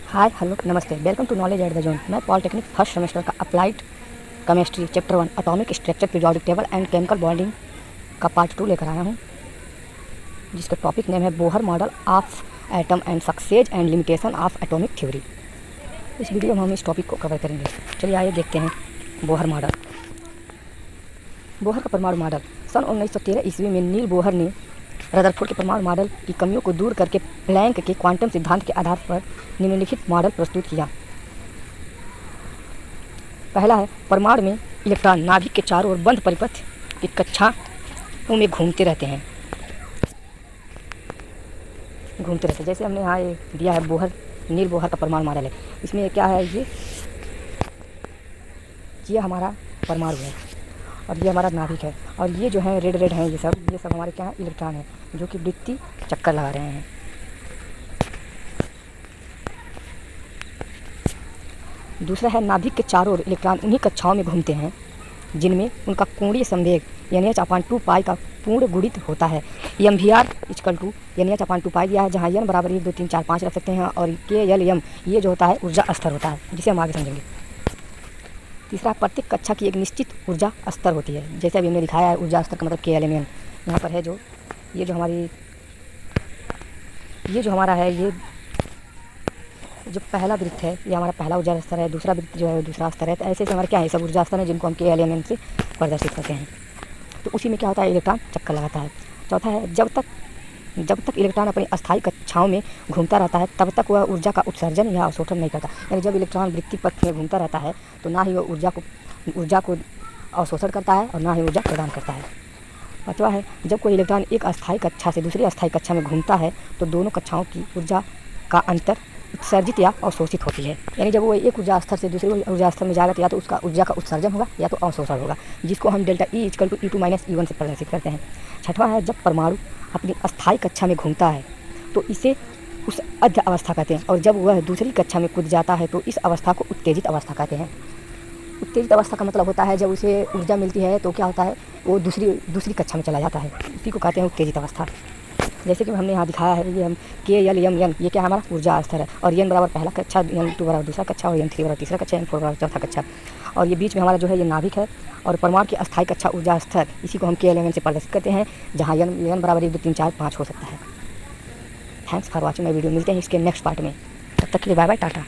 हाय hello नमस्ते, welcome to knowledge at the zone. मैं polytechnic first semester का applied chemistry chapter 1 atomic structure periodic table and chemical bonding का part 2 लेकर आया हूँ, जिसका टॉपिक नेम है Bohr model of atom and success and limitation of atomic theory. इस video में हम इस टॉपिक को कवर करेंगे। चलिए आइए देखते हैं बोहर मॉडल। बोहर का परमाणु मॉडल। सन 1913 ईस्वी में नील बोहर ने रदरफोर्ड के परमाणु मॉडल की कमियों को दूर करके प्लैंक के क्वांटम सिद्धांत के आधार पर निम्नलिखित मॉडल प्रस्तुत किया। पहला है, परमाणु में इलेक्ट्रॉन नाभिक के चारों ओर बंद परिपथ की कक्षाओं में घूमते रहते हैं। जैसे हमने यहाँ ये दिया है बोहर, नील बोहर का परमाणु मॉडल है। इसमें क्या है, ये हमारा परमाणु है और ये हमारा नाभिक है, और ये जो है रेड हैं, ये सब हमारे क्या है, इलेक्ट्रॉन है जो कि वृत्तीय चक्कर लगा रहे हैं। दूसरा है, नाभिक के चारों ओर इलेक्ट्रॉन उन्हीं कक्षाओं में घूमते हैं जिनमें उनका कोणीय संवेग NH/2 पाई का पूर्ण गुणित होता है। MVR = NH/2 पाई दिया है, जहाँ n बराबर 1 2 3 4 5 रख सकते हैं, और KLM ये जो होता है ऊर्जा स्तर होता है, जिसे हम आगे समझेंगे। तीसरा, प्रत्येक कक्षा की एक निश्चित ऊर्जा स्तर होती है। जैसे अभी हमने दिखाया है, ऊर्जा स्तर का मतलब KLMN यहाँ पर है। ये जो हमारा है, ये जो पहला वृत्त है ये हमारा पहला ऊर्जा स्तर है, दूसरा वृत्त जो है दूसरा स्तर है। तो ऐसे हमारे क्या है, सब ऊर्जा स्तर है जिनको हम KLMN से प्रदर्शित करते हैं। तो उसी में क्या होता है, इलेक्ट्रॉन चक्कर लगाता है। चौथा है, जब तक इलेक्ट्रॉन अपनी अस्थायी कक्षाओं में घूमता रहता है तब तक वह ऊर्जा का उत्सर्जन या अवशोषण नहीं करता। यानी जब इलेक्ट्रॉन वृत्तीय पथ में घूमता रहता है तो ना ही वह ऊर्जा को अवशोषण करता है और ना ही ऊर्जा प्रदान करता है। पाँचवा है, जब कोई इलेक्ट्रॉन एक अस्थायी कक्षा से दूसरी अस्थायी कक्षा में घूमता है तो दोनों कक्षाओं की ऊर्जा का अंतर उत्सर्जित या अवशोषित होती है। यानी जब वो एक ऊर्जा स्तर से दूसरे ऊर्जा स्तर में जाएगा तो या तो उसका ऊर्जा का उत्सर्जन होगा या तो अवशोषण होगा, जिसको हम डेल्टा E = E2 - E1 से प्रदर्शित करते हैं। छठवां है, जब परमाणु अपनी अस्थायी कक्षा में घूमता है तो इसे उस अध्य अवस्था कहते हैं, और जब वह दूसरी कक्षा में कूद जाता है तो इस अवस्था को उत्तेजित अवस्था कहते हैं। उत्तेजित अवस्था का मतलब होता है जब उसे ऊर्जा मिलती है तो क्या होता है, वो दूसरी कक्षा में चला जाता है, इसी को कहते हैं उत्तेजित अवस्था। जैसे कि हमने यहाँ दिखाया है, ये हम KLMN ये क्या है, हमारा ऊर्जा स्तर है, और n बराबर पहला कक्षा, n2 बराबर दूसरा कक्षा, और n3 बराबर तीसरा कक्षा, n4 बराबर चौथा कक्षा, और ये बीच में हमारा जो है ये नाभिक है, और परमाणु की अस्थायी कक्षा ऊर्जा स्तर, इसी को हम KLMN से प्रदर्शित करते हैं, जहाँ n बराबर 1 2 3 4 5 हो सकता है। Thanks for watching my video. मिलते हैं इसके नेक्स्ट पार्ट में, तब तक के लिए बाय बाय, टाटा।